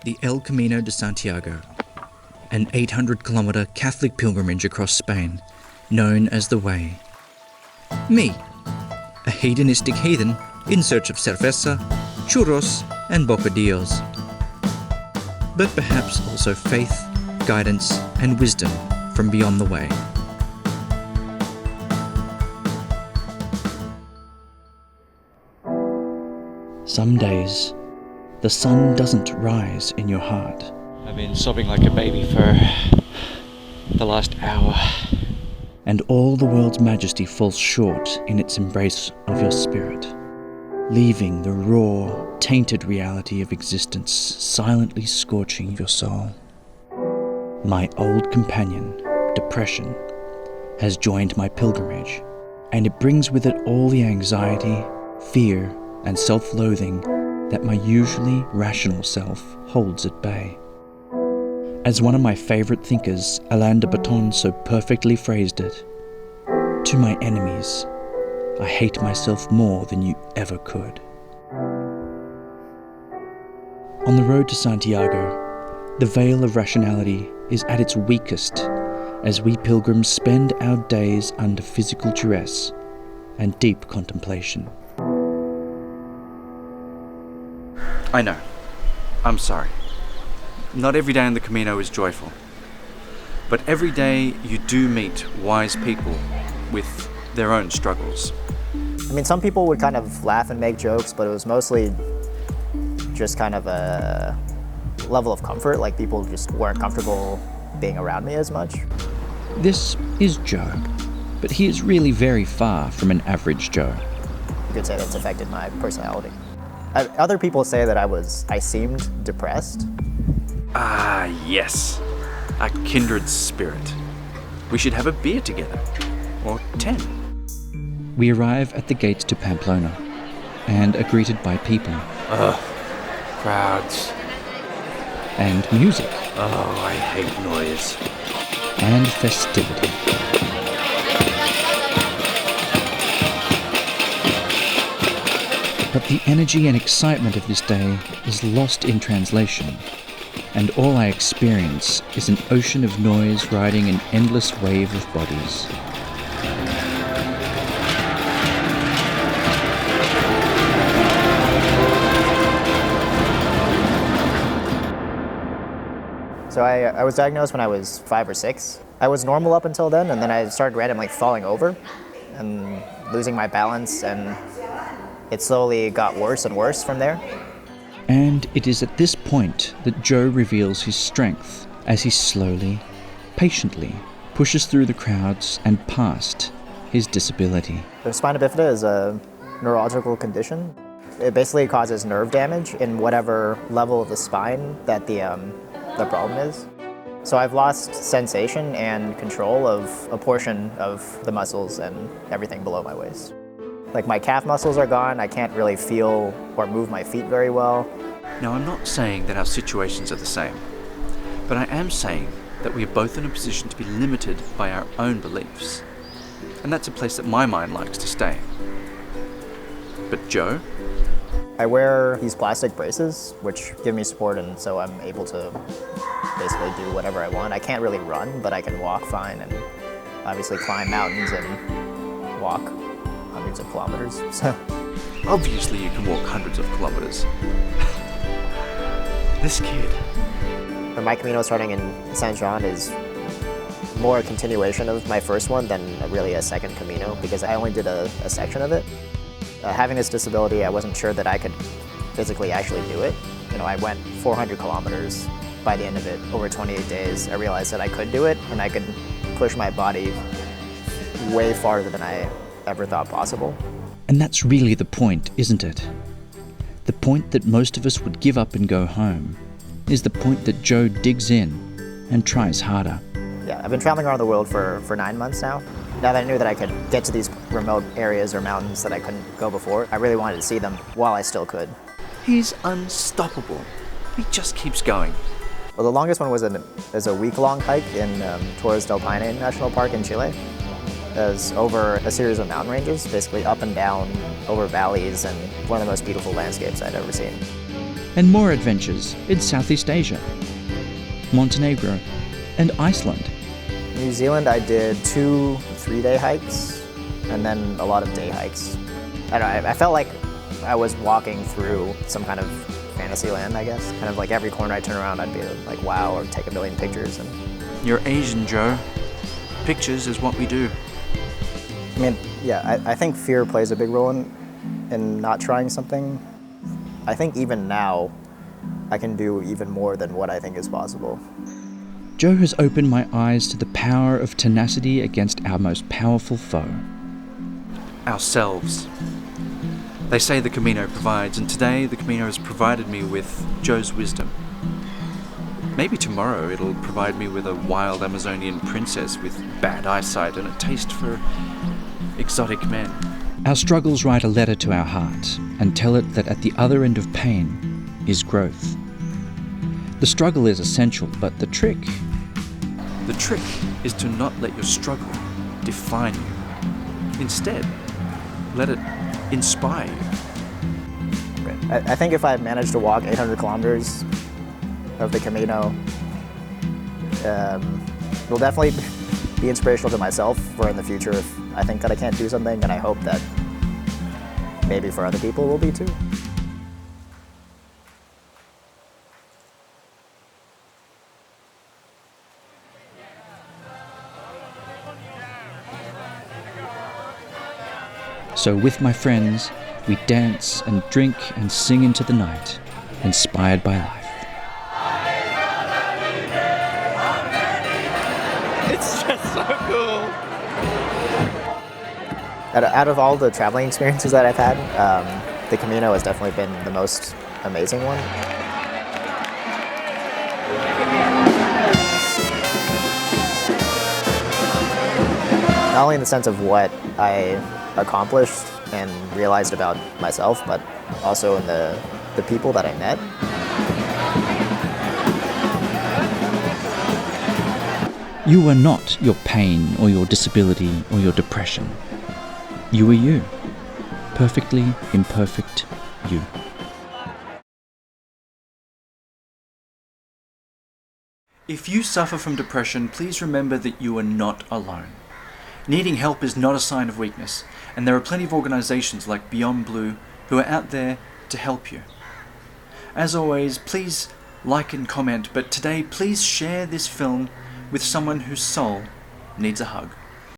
the El Camino de Santiago, an 800-kilometre Catholic pilgrimage across Spain, known as the Way. Me, a hedonistic heathen in search of cerveza, churros and bocadillos. But perhaps also faith, guidance and wisdom from beyond the way. Some days, the sun doesn't rise in your heart. I've been sobbing like a baby for the last hour. And all the world's majesty falls short in its embrace of your spirit, leaving the raw, tainted reality of existence silently scorching your soul. My old companion, depression, has joined my pilgrimage, and it brings with it all the anxiety, fear, and self-loathing that my usually rational self holds at bay. As one of my favourite thinkers, Alain de Botton, so perfectly phrased it, "To my enemies, I hate myself more than you ever could." On the road to Santiago, the veil of rationality is at its weakest as we pilgrims spend our days under physical duress and deep contemplation. I know. I'm sorry. Not every day in the Camino is joyful. But every day you do meet wise people with their own struggles. I mean, some people would kind of laugh and make jokes, but it was mostly just kind of a level of comfort, like people just weren't comfortable being around me as much. This is Joe, but he is really very far from an average Joe. You could say that's affected my personality. Other people say that I seemed depressed. Ah, yes. A kindred spirit. We should have a beer together. Or 10. We arrive at the gates to Pamplona and are greeted by people. Crowds. And music. Oh, I hate noise. And festivity. But the energy and excitement of this day is lost in translation, and all I experience is an ocean of noise riding an endless wave of bodies. So I was diagnosed when I was 5 or 6. I was normal up until then, and then I started randomly falling over and losing my balance, and it slowly got worse and worse from there. And it is at this point that Joe reveals his strength as he slowly, patiently pushes through the crowds and past his disability. The spina bifida is a neurological condition. It basically causes nerve damage in whatever level of the spine that the problem is. So I've lost sensation and control of a portion of the muscles and everything below my waist. Like my calf muscles are gone, I can't really feel or move my feet very well. Now, I'm not saying that our situations are the same, but I am saying that we are both in a position to be limited by our own beliefs. And that's a place that my mind likes to stay. But Joe? I wear these plastic braces, which give me support, and so I'm able to basically do whatever I want. I can't really run, but I can walk fine and obviously climb mountains and walk hundreds of kilometers. So obviously you can walk hundreds of kilometers. This kid. My Camino starting in San Juan is more a continuation of my first one than really a second Camino, because I only did a section of it. Having this disability, I wasn't sure that I could physically actually do it. You know, I went 400 kilometers by the end of it, over 28 days. I realized that I could do it, and I could push my body way farther than I ever thought possible. And that's really the point, isn't it? The point that most of us would give up and go home is the point that Joe digs in and tries harder. Yeah, I've been traveling around the world for 9 months now. Now that I knew that I could get to these remote areas or mountains that I couldn't go before, I really wanted to see them while I still could. He's unstoppable. He just keeps going. Well, the longest one was a week-long hike in Torres del Paine National Park in Chile. It was over a series of mountain ranges, basically up and down, over valleys, and one of the most beautiful landscapes I'd ever seen. and more adventures in Southeast Asia, Montenegro, and Iceland. New Zealand, I did 2 3-day hikes and then a lot of day hikes. I don't know, I felt like I was walking through some kind of fantasy land, I guess. Kind of like every corner I turn around, I'd be like, wow, or take a million pictures. And You're Asian, Joe. Pictures is what we do. I mean, yeah, I think fear plays a big role in not trying something. I think even now, I can do even more than what I think is possible. Joe has opened my eyes to the power of tenacity against our most powerful foe. Ourselves. They say the Camino provides, and today the Camino has provided me with Joe's wisdom. Maybe tomorrow it'll provide me with a wild Amazonian princess with bad eyesight and a taste for exotic men. Our struggles write a letter to our heart and tell it that at the other end of pain is growth. The struggle is essential, but the trick is to not let your struggle define you. Instead, let it inspire you. I think if I managed to walk 800 kilometers of the Camino, it'll definitely be inspirational to myself for in the future if I think that I can't do something, and I hope that maybe for other people it will be too. So with my friends, we dance and drink and sing into the night, inspired by life. It's just so cool. Out of all the traveling experiences that I've had, the Camino has definitely been the most amazing one. Not only in the sense of what I accomplished and realized about myself, but also in the people that I met. You are not your pain or your disability or your depression. You are you. Perfectly imperfect you. If you suffer from depression, please remember that you are not alone. Needing help is not a sign of weakness, and there are plenty of organizations like Beyond Blue who are out there to help you. As always, please like and comment, but today please share this film with someone whose soul needs a hug.